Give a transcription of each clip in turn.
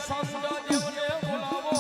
સામુંડા દેવને બોલાવો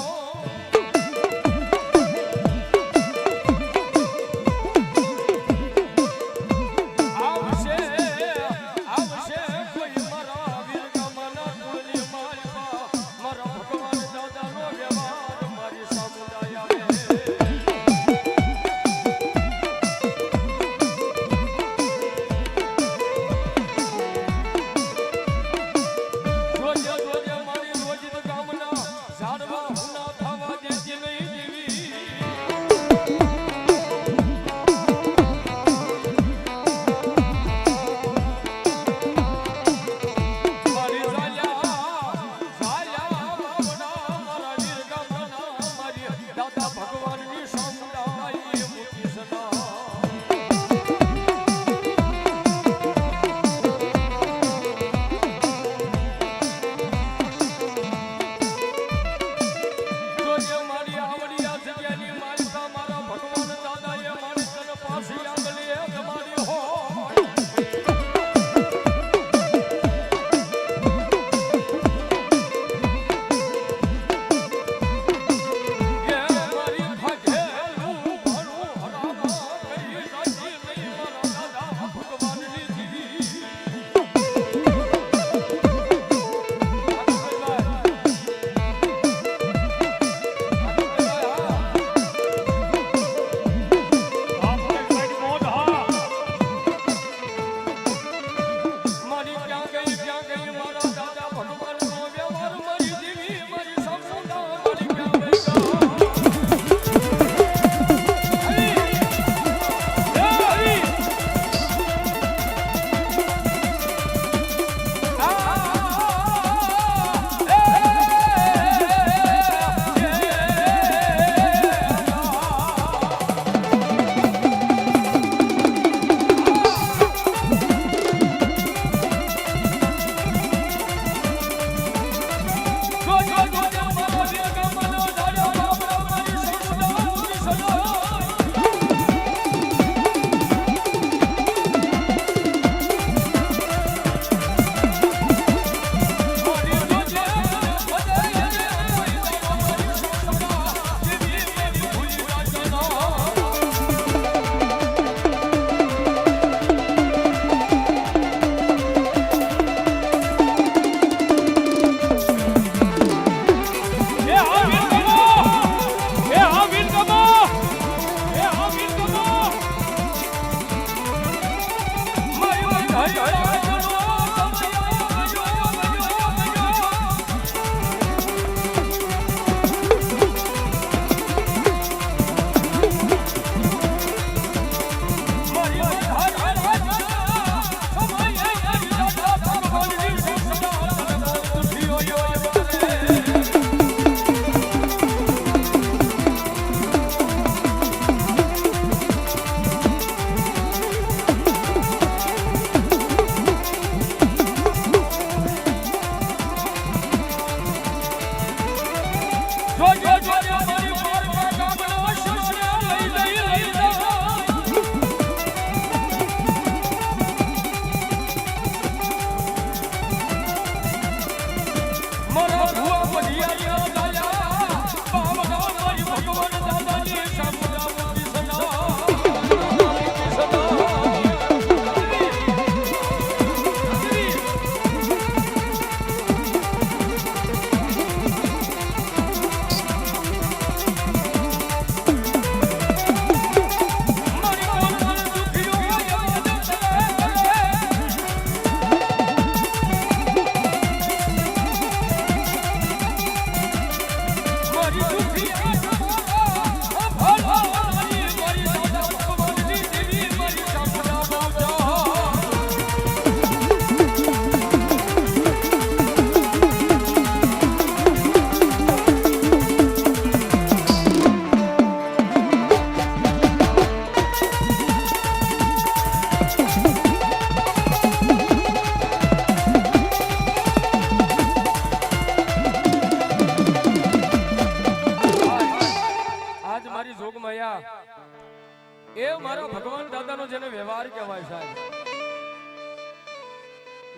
એ મારા ભગવાન દાદાનો જેને વ્યવહાર કહેવાય સાહેબ.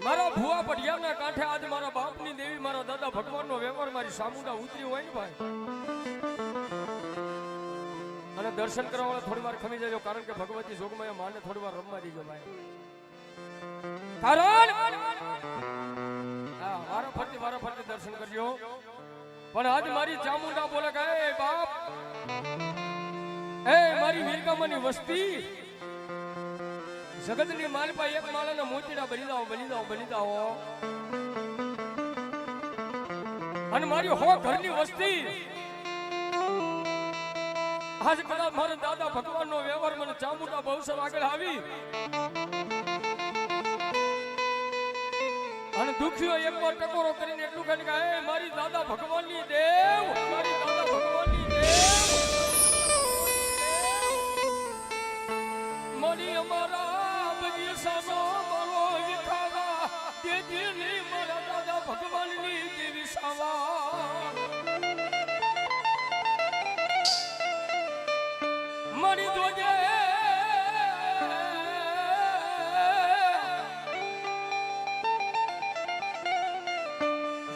મારા ભુવા પઢિયાના કાંઠે આજ મારા બાપની દેવી મારા દાદા ભગવાનનો વ્યવહાર મારી મારી સામુંડા ઉતરી હોય ને ભાઈ અને દર્શન કરવા વાળા થોડી વાર ખમી જજો કારણ કે ભગવતી જોગમાં માને થોડી વાર રમવા દીજો ભાઈ કારણ હા વારો ફરતી દર્શન કરજો પણ આજ મારી ચામુંડા બોલે કે એ બાપ એ મારી વીરકામાની વસ્તી જગતની માલપા એક માળાના મોતીડા બની જાઓ અને મારી હો ઘરની વસ્તી આજ કદાચ મારા દાદા ભગવાનનો વ્યવહાર મને ચામુંડા બહુસર આગળ આવી અને દુખીઓ એકવાર ટકોરો કરીને એટલું કહે કે હે મારી દાદા ભગવાનની દેવ મારી દાદા ભગવાનની દેવ મણી અમારા બગીચાનો મારો વિખાવા દેદી મારા દાદા ભગવાનની દેવી સાવા મણી જોજે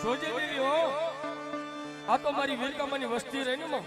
જોજે દેવી હો આ તો મારી વીરકામાની વસ્તી રહી ને